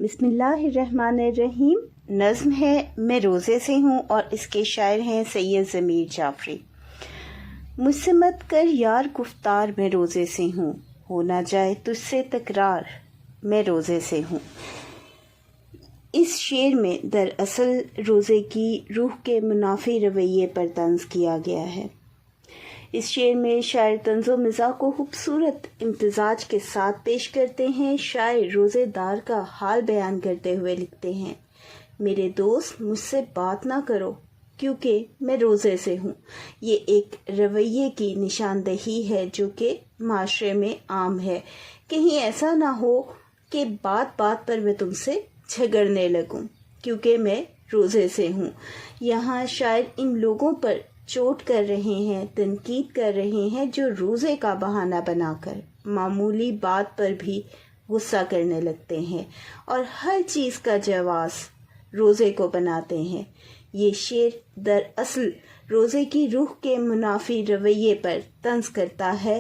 بسم اللہ الرحمن الرحیم۔ نظم ہے میں روزے سے ہوں اور اس کے شاعر ہیں سید ضمیر جعفری۔ مجھ سے مت کر یار گفتار میں روزے سے ہوں، ہو نہ جائے تجھ سے تکرار میں روزے سے ہوں۔ اس شعر میں دراصل روزے کی روح کے منافی رویے پر طنز کیا گیا ہے۔ اس شعر میں شاعر طنز و مزاح کو خوبصورت امتزاج کے ساتھ پیش کرتے ہیں۔ شاعر روزے دار کا حال بیان کرتے ہوئے لکھتے ہیں: میرے دوست مجھ سے بات نہ کرو کیونکہ میں روزے سے ہوں۔ یہ ایک رویے کی نشاندہی ہے جو کہ معاشرے میں عام ہے۔ کہیں ایسا نہ ہو کہ بات بات پر میں تم سے جھگڑنے لگوں کیونکہ میں روزے سے ہوں۔ یہاں شاعر ان لوگوں پر چوٹ کر رہے ہیں، تنقید کر رہے ہیں جو روزے کا بہانہ بنا کر معمولی بات پر بھی غصہ کرنے لگتے ہیں اور ہر چیز کا جواز روزے کو بناتے ہیں۔ یہ شعر دراصل روزے کی روح کے منافی رویے پر طنز کرتا ہے۔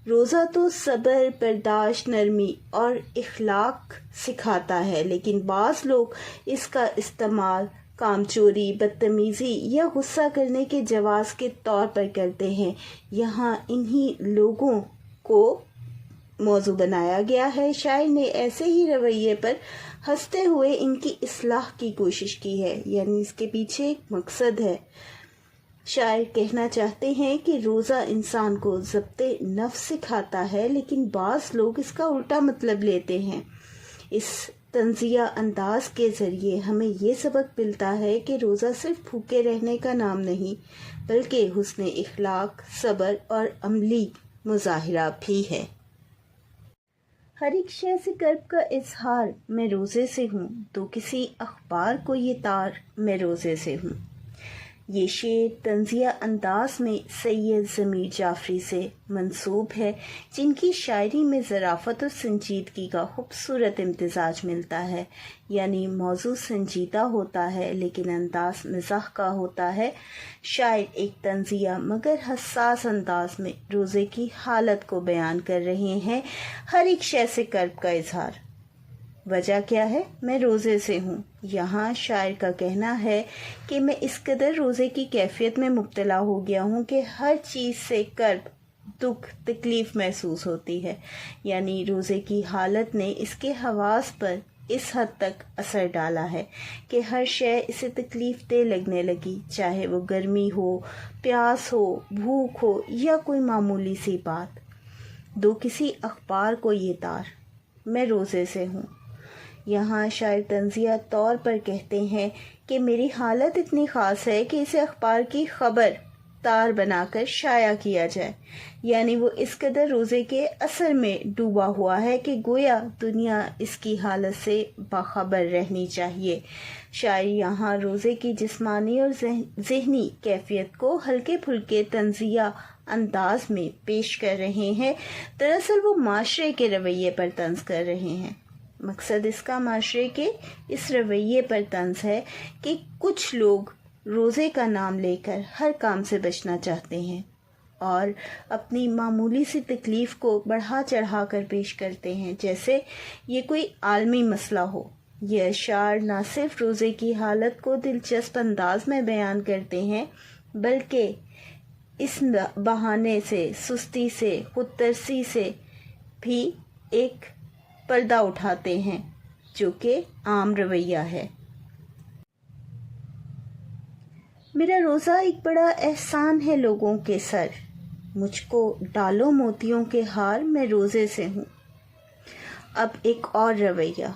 روزہ تو صبر، برداشت، نرمی اور اخلاق سکھاتا ہے، لیکن بعض لوگ اس کا استعمال کام چوری، بدتمیزی یا غصہ کرنے کے جواز کے طور پر کرتے ہیں۔ یہاں انہی لوگوں کو موضوع بنایا گیا ہے۔ شاعر نے ایسے ہی رویے پر ہنستے ہوئے ان کی اصلاح کی کوشش کی ہے، یعنی اس کے پیچھے ایک مقصد ہے۔ شاعر کہنا چاہتے ہیں کہ روزہ انسان کو ضبط نفس سکھاتا ہے، لیکن بعض لوگ اس کا الٹا مطلب لیتے ہیں۔ اس طنزیہ انداز کے ذریعے ہمیں یہ سبق ملتا ہے کہ روزہ صرف بھوکے رہنے کا نام نہیں بلکہ حسن اخلاق، صبر اور عملی مظاہرہ بھی ہے۔ ہر ایک شے سے کرب کا اظہار میں روزے سے ہوں، تو کسی اخبار کو یہ تار میں روزے سے ہوں۔ یہ شعر طنزیہ انداز میں سید ضمیر جعفری سے منسوب ہے، جن کی شاعری میں ظرافت اور سنجیدگی کا خوبصورت امتزاج ملتا ہے۔ یعنی موضوع سنجیدہ ہوتا ہے لیکن انداز مزاح کا ہوتا ہے۔ شاعر ایک طنزیہ مگر حساس انداز میں روزے کی حالت کو بیان کر رہے ہیں۔ ہر ایک شے سے کرب کا اظہار۔ وجہ کیا ہے؟ میں روزے سے ہوں۔ یہاں شاعر کا کہنا ہے کہ میں اس قدر روزے کی کیفیت میں مبتلا ہو گیا ہوں کہ ہر چیز سے کرب، دکھ، تکلیف محسوس ہوتی ہے۔ یعنی روزے کی حالت نے اس کے حواس پر اس حد تک اثر ڈالا ہے کہ ہر شے اسے تکلیف دہ لگنے لگی، چاہے وہ گرمی ہو، پیاس ہو، بھوک ہو یا کوئی معمولی سی بات۔ دو کسی اخبار کو یہ تار، میں روزے سے ہوں۔ یہاں شاعر طنزیہ طور پر کہتے ہیں کہ میری حالت اتنی خاص ہے کہ اسے اخبار کی خبر تار بنا کر شائع کیا جائے۔ یعنی وہ اس قدر روزے کے اثر میں ڈوبا ہوا ہے کہ گویا دنیا اس کی حالت سے باخبر رہنی چاہیے۔ شاعر یہاں روزے کی جسمانی اور ذہنی کیفیت کو ہلکے پھلکے طنزیہ انداز میں پیش کر رہے ہیں۔ دراصل وہ معاشرے کے رویے پر طنز کر رہے ہیں۔ مقصد اس کا معاشرے کے اس رویے پر طنز ہے کہ کچھ لوگ روزے کا نام لے کر ہر کام سے بچنا چاہتے ہیں اور اپنی معمولی سی تکلیف کو بڑھا چڑھا کر پیش کرتے ہیں جیسے یہ کوئی عالمی مسئلہ ہو۔ یہ اشعار نہ صرف روزے کی حالت کو دلچسپ انداز میں بیان کرتے ہیں بلکہ اس بہانے سے، سستی سے، خود ترسی سے بھی ایک پردہ اٹھاتے ہیں جو کہ عام رویہ ہے۔ میرا روزہ ایک بڑا احسان ہے لوگوں کے سر، مجھ کو ڈالو موتیوں کے ہار، میں روزے سے ہوں۔ اب ایک اور رویہ۔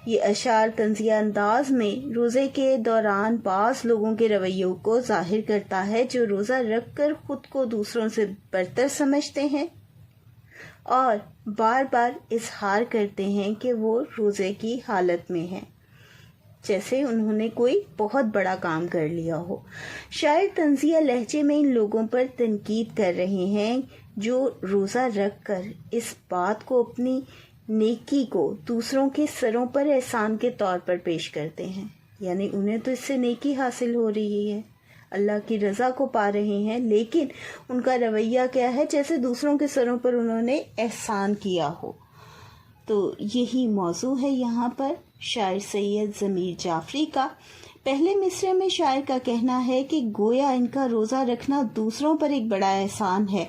یہ اشعار طنزیہ انداز میں روزے کے دوران بعض لوگوں کے رویوں کو ظاہر کرتا ہے جو روزہ رکھ کر خود کو دوسروں سے برتر سمجھتے ہیں اور بار بار اظہار کرتے ہیں کہ وہ روزے کی حالت میں ہیں، جیسے انہوں نے کوئی بہت بڑا کام کر لیا ہو۔ شاعر طنزیہ لہجے میں ان لوگوں پر تنقید کر رہے ہیں جو روزہ رکھ کر اس بات کو، اپنی نیکی کو دوسروں کے سروں پر احسان کے طور پر پیش کرتے ہیں۔ یعنی انہیں تو اس سے نیکی حاصل ہو رہی ہے، اللہ کی رضا کو پا رہے ہیں، لیکن ان کا رویہ کیا ہے؟ جیسے دوسروں کے سروں پر انہوں نے احسان کیا ہو۔ تو یہی موضوع ہے یہاں پر شاعر سید ضمیر جعفری کا۔ پہلے مصرعے میں شاعر کا کہنا ہے کہ گویا ان کا روزہ رکھنا دوسروں پر ایک بڑا احسان ہے،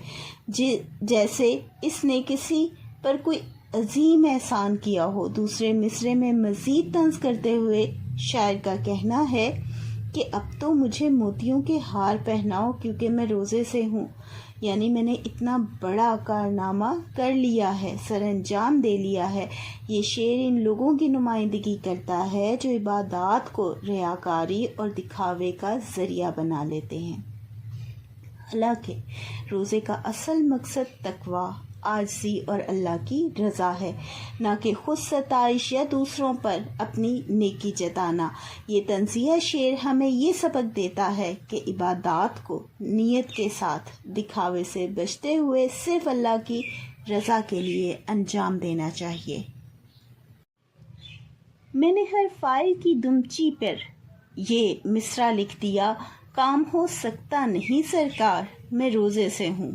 جیسے اس نے کسی پر کوئی عظیم احسان کیا ہو۔ دوسرے مصرعے میں مزید طنز کرتے ہوئے شاعر کا کہنا ہے کہ اب تو مجھے موتیوں کے ہار پہناؤ کیونکہ میں روزے سے ہوں، یعنی میں نے اتنا بڑا کارنامہ کر لیا ہے، سر انجام دے لیا ہے۔ یہ شعر ان لوگوں کی نمائندگی کرتا ہے جو عبادات کو ریاکاری اور دکھاوے کا ذریعہ بنا لیتے ہیں، حالانکہ روزے کا اصل مقصد تقویٰ، عاجزی اور اللہ کی رضا ہے، نہ کہ خود ستائش یا دوسروں پر اپنی نیکی جتانا۔ یہ طنزیہ شعر ہمیں یہ سبق دیتا ہے کہ عبادات کو نیت کے ساتھ دکھاوے سے بچتے ہوئے صرف اللہ کی رضا کے لیے انجام دینا چاہیے۔ میں نے ہر فائل کی دمچی پر یہ مصرع لکھ دیا، کام ہو سکتا نہیں سرکار، میں روزے سے ہوں۔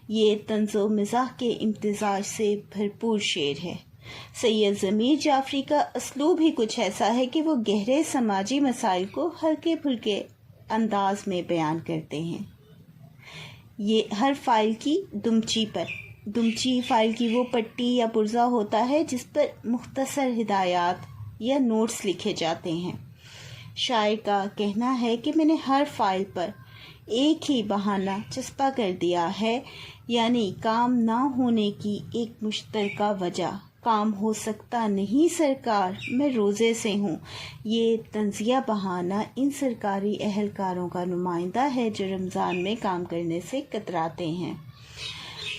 یہ طنز و مزاح کے امتزاج سے بھرپور شعر ہے۔ سید ضمیر جعفری کا اسلوب ہی کچھ ایسا ہے کہ وہ گہرے سماجی مسائل کو ہلکے پھلکے انداز میں بیان کرتے ہیں۔ یہ ہر فائل کی دمچی پر، دمچی فائل کی وہ پٹی یا پرزہ ہوتا ہے جس پر مختصر ہدایات یا نوٹس لکھے جاتے ہیں۔ شاعر کا کہنا ہے کہ میں نے ہر فائل پر ایک ہی بہانہ چسپاں کر دیا ہے، یعنی کام نہ ہونے کی ایک مشترکہ وجہ، کام ہو سکتا نہیں سرکار، میں روزے سے ہوں۔ یہ طنزیہ بہانہ ان سرکاری اہلکاروں کا نمائندہ ہے جو رمضان میں کام کرنے سے کتراتے ہیں،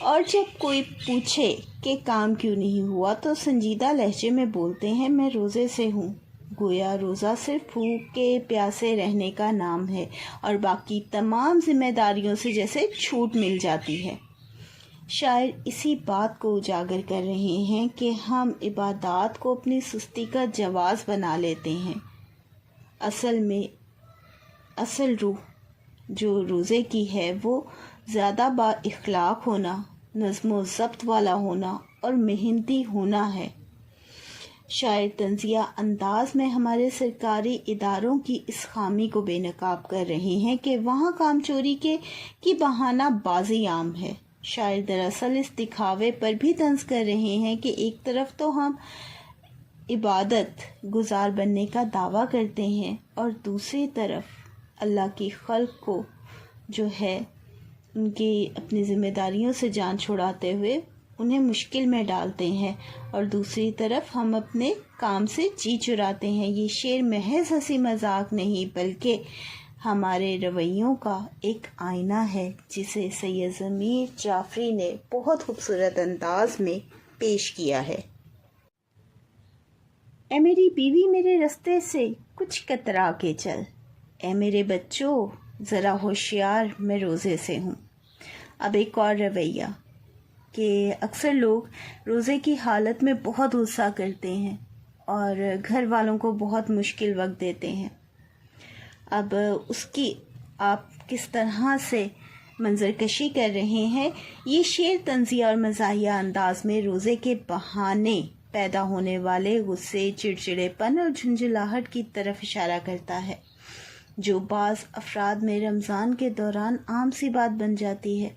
اور جب کوئی پوچھے کہ کام کیوں نہیں ہوا تو سنجیدہ لہجے میں بولتے ہیں میں روزے سے ہوں، گویا روزہ صرف بھوک کے پیاسے رہنے کا نام ہے اور باقی تمام ذمہ داریوں سے جیسے چھوٹ مل جاتی ہے۔ شاعر اسی بات کو اجاگر کر رہے ہیں کہ ہم عبادات کو اپنی سستی کا جواز بنا لیتے ہیں۔ اصل میں اصل روح جو روزے کی ہے وہ زیادہ با اخلاق ہونا، نظم و ضبط والا ہونا اور محنتی ہونا ہے۔ شاعر طنزیہ انداز میں ہمارے سرکاری اداروں کی اس خامی کو بے نقاب کر رہے ہیں کہ وہاں کام چوری کی بہانہ بازی عام ہے۔ شاعر دراصل اس دکھاوے پر بھی طنز کر رہے ہیں کہ ایک طرف تو ہم عبادت گزار بننے کا دعویٰ کرتے ہیں اور دوسری طرف اللہ کی خلق کو جو ہے ان کی اپنی ذمہ داریوں سے جان چھڑاتے ہوئے انہیں مشکل میں ڈالتے ہیں، اور دوسری طرف ہم اپنے کام سے جی چراتے ہیں۔ یہ شعر محض ہنسی مذاق نہیں بلکہ ہمارے رویوں کا ایک آئینہ ہے جسے سید ضمیر جعفری نے بہت خوبصورت انداز میں پیش کیا ہے۔ اے میری بیوی میرے رستے سے کچھ کترا کے چل، اے میرے بچوں ذرا ہوشیار میں روزے سے ہوں۔ اب ایک اور رویہ کہ اکثر لوگ روزے کی حالت میں بہت غصہ کرتے ہیں اور گھر والوں کو بہت مشکل وقت دیتے ہیں۔ اب اس کی آپ کس طرح سے منظر کشی کر رہے ہیں، یہ شعر طنزیہ اور مزاحیہ انداز میں روزے کے بہانے پیدا ہونے والے غصے، چڑچڑے پن اور جھنجھلاہٹ کی طرف اشارہ کرتا ہے جو بعض افراد میں رمضان کے دوران عام سی بات بن جاتی ہے۔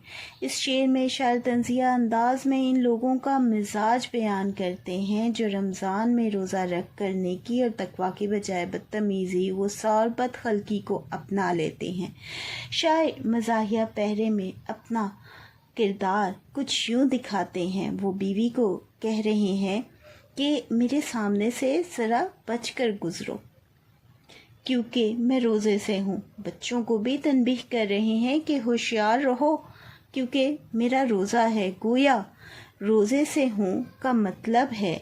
اس شعر میں شاعر طنزیہ انداز میں ان لوگوں کا مزاج بیان کرتے ہیں جو رمضان میں روزہ رکھ کر نیکی اور تقویٰ کی بجائے بدتمیزی، غصہ اور بدخلقی کو اپنا لیتے ہیں۔ شاعر مزاحیہ پہرے میں اپنا کردار کچھ یوں دکھاتے ہیں۔ وہ بیوی کو کہہ رہے ہیں کہ میرے سامنے سے ذرا بچ کر گزرو کیونکہ میں روزے سے ہوں۔ بچوں کو بھی تنبیہ کر رہے ہیں کہ ہوشیار رہو کیونکہ میرا روزہ ہے۔ گویا روزے سے ہوں کا مطلب ہے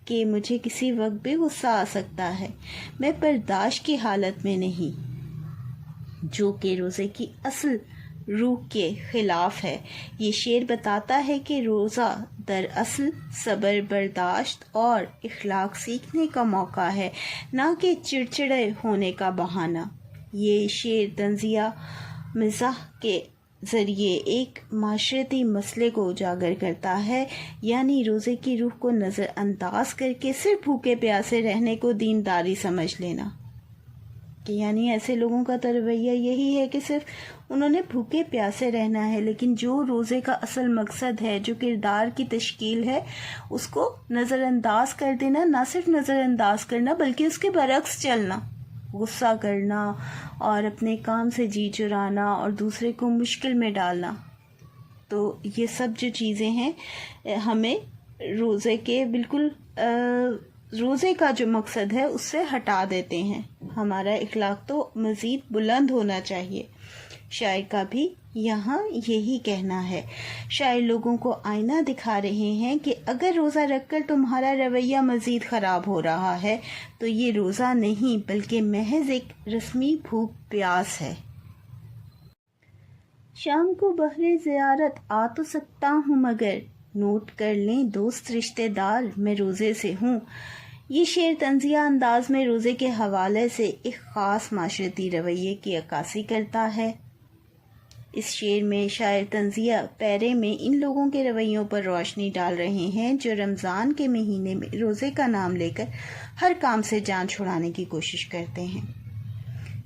کہ مجھے کسی وقت بھی غصہ آ سکتا ہے، میں برداشت کی حالت میں نہیں، جو کہ روزے کی اصل روح کے خلاف ہے۔ یہ شعر بتاتا ہے کہ روزہ دراصل صبر، برداشت اور اخلاق سیکھنے کا موقع ہے، نہ کہ چڑچڑے ہونے کا بہانہ۔ یہ شعر طنزیہ مزاح کے ذریعے ایک معاشرتی مسئلے کو اجاگر کرتا ہے، یعنی روزے کی روح کو نظر انداز کر کے صرف بھوکے پیاسے رہنے کو دینداری سمجھ لینا، کہ یعنی ایسے لوگوں کا تو رویہ یہی ہے کہ صرف انہوں نے بھوکے پیاسے رہنا ہے، لیکن جو روزے کا اصل مقصد ہے، جو کردار کی تشکیل ہے، اس کو نظر انداز کر دینا، نہ صرف نظر انداز کرنا بلکہ اس کے برعکس چلنا، غصہ کرنا اور اپنے کام سے جی چرانا اور دوسرے کو مشکل میں ڈالنا. تو یہ سب جو چیزیں ہیں ہمیں روزے کے بالکل روزے کا جو مقصد ہے اس سے ہٹا دیتے ہیں. ہمارا اخلاق تو مزید بلند ہونا چاہیے. شاعر کا بھی یہاں یہی کہنا ہے. شاعر لوگوں کو آئینہ دکھا رہے ہیں کہ اگر روزہ رکھ کر تمہارا رویہ مزید خراب ہو رہا ہے تو یہ روزہ نہیں بلکہ محض ایک رسمی بھوک پیاس ہے. شام کو بہر زیارت آ تو سکتا ہوں مگر نوٹ کر لیں دوست رشتہ دار میں روزے سے ہوں. یہ شعر طنزیہ انداز میں روزے کے حوالے سے ایک خاص معاشرتی رویے کی عکاسی کرتا ہے. اس شعر میں شاعر طنزیہ پیرے میں ان لوگوں کے رویوں پر روشنی ڈال رہے ہیں جو رمضان کے مہینے میں روزے کا نام لے کر ہر کام سے جان چھڑانے کی کوشش کرتے ہیں.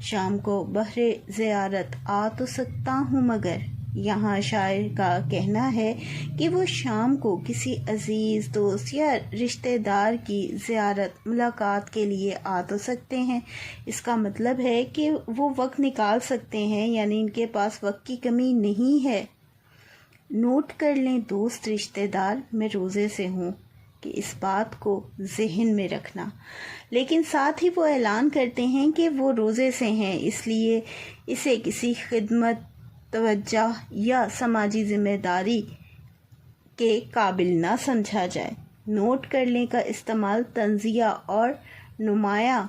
شام کو بہر زیارت آ تو سکتا ہوں مگر، یہاں شاعر کا کہنا ہے کہ وہ شام کو کسی عزیز دوست یا رشتہ دار کی زیارت ملاقات کے لیے آ تو سکتے ہیں. اس کا مطلب ہے کہ وہ وقت نکال سکتے ہیں، یعنی ان کے پاس وقت کی کمی نہیں ہے. نوٹ کر لیں دوست رشتہ دار میں روزے سے ہوں، کہ اس بات کو ذہن میں رکھنا. لیکن ساتھ ہی وہ اعلان کرتے ہیں کہ وہ روزے سے ہیں، اس لیے اسے کسی خدمت، توجہ یا سماجی ذمہ داری کے قابل نہ سمجھا جائے. نوٹ کر لیں کا استعمال طنزیہ اور نمایاں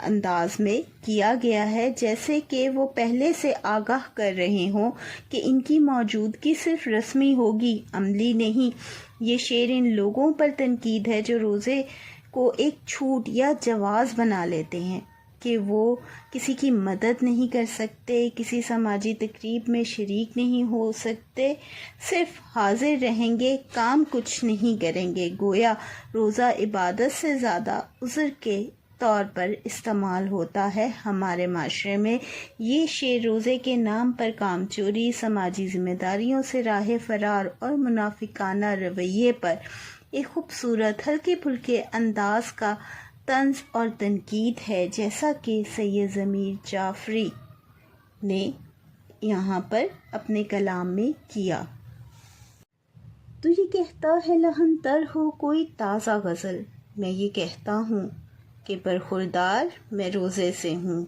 انداز میں کیا گیا ہے، جیسے کہ وہ پہلے سے آگاہ کر رہے ہوں کہ ان کی موجودگی صرف رسمی ہوگی، عملی نہیں. یہ شعر ان لوگوں پر تنقید ہے جو روزے کو ایک چھوٹ یا جواز بنا لیتے ہیں کہ وہ کسی کی مدد نہیں کر سکتے، کسی سماجی تقریب میں شریک نہیں ہو سکتے، صرف حاضر رہیں گے، کام کچھ نہیں کریں گے. گویا روزہ عبادت سے زیادہ عذر کے طور پر استعمال ہوتا ہے ہمارے معاشرے میں. یہ شعر روزے کے نام پر کام چوری، سماجی ذمہ داریوں سے راہ فرار اور منافقانہ رویے پر ایک خوبصورت ہلکے پھلکے انداز کا طنز اور تنقید ہے، جیسا کہ سید ضمیر جعفری نے یہاں پر اپنے کلام میں کیا. تو یہ کہتا ہے لہن تر ہو کوئی تازہ غزل، میں یہ کہتا ہوں کہ برخوردار میں روزے سے ہوں.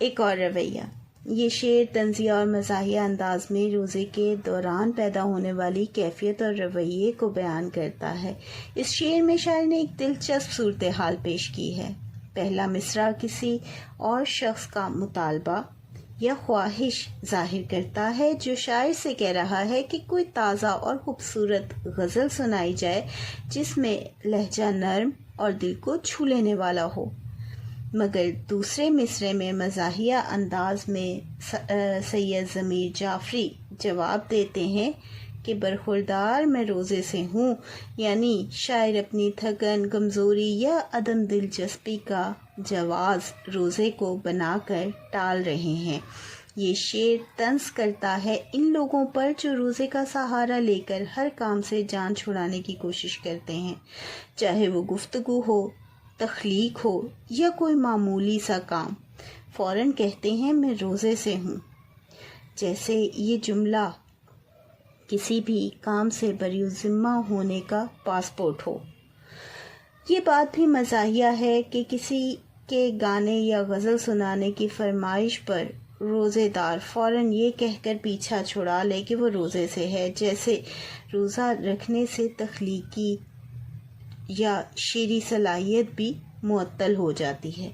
ایک اور رویہ. یہ شعر طنزیہ اور مزاحیہ انداز میں روزے کے دوران پیدا ہونے والی کیفیت اور رویے کو بیان کرتا ہے. اس شعر میں شاعر نے ایک دلچسپ صورتحال پیش کی ہے. پہلا مصرع کسی اور شخص کا مطالبہ یا خواہش ظاہر کرتا ہے جو شاعر سے کہہ رہا ہے کہ کوئی تازہ اور خوبصورت غزل سنائی جائے جس میں لہجہ نرم اور دل کو چھو لینے والا ہو. مگر دوسرے مصرعے میں مزاحیہ انداز میں سید ضمیر جعفری جواب دیتے ہیں کہ برخوردار میں روزے سے ہوں، یعنی شاعر اپنی تھکن، کمزوری یا عدم دلچسپی کا جواز روزے کو بنا کر ٹال رہے ہیں. یہ شعر طنز کرتا ہے ان لوگوں پر جو روزے کا سہارا لے کر ہر کام سے جان چھڑانے کی کوشش کرتے ہیں، چاہے وہ گفتگو ہو، تخلیق ہو یا کوئی معمولی سا کام. فوراً کہتے ہیں میں روزے سے ہوں، جیسے یہ جملہ کسی بھی کام سے بری ذمہ ہونے کا پاسپورٹ ہو. یہ بات بھی مزاحیہ ہے کہ کسی کے گانے یا غزل سنانے کی فرمائش پر روزے دار فوراً یہ کہہ کر پیچھا چھڑا لے کہ وہ روزے سے ہے، جیسے روزہ رکھنے سے تخلیقی یا شعری صلاحیت بھی معطل ہو جاتی ہے.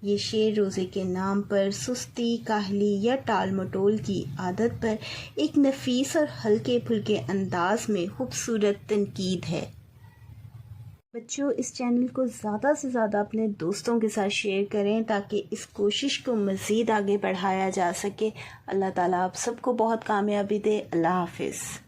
یہ شعر روزے کے نام پر سستی، کاہلی یا ٹال مٹول کی عادت پر ایک نفیس اور ہلکے پھلکے انداز میں خوبصورت تنقید ہے. بچوں اس چینل کو زیادہ سے زیادہ اپنے دوستوں کے ساتھ شیئر کریں تاکہ اس کوشش کو مزید آگے بڑھایا جا سکے۔ اللہ تعالیٰ آپ سب کو بہت کامیابی دے۔ اللہ حافظ۔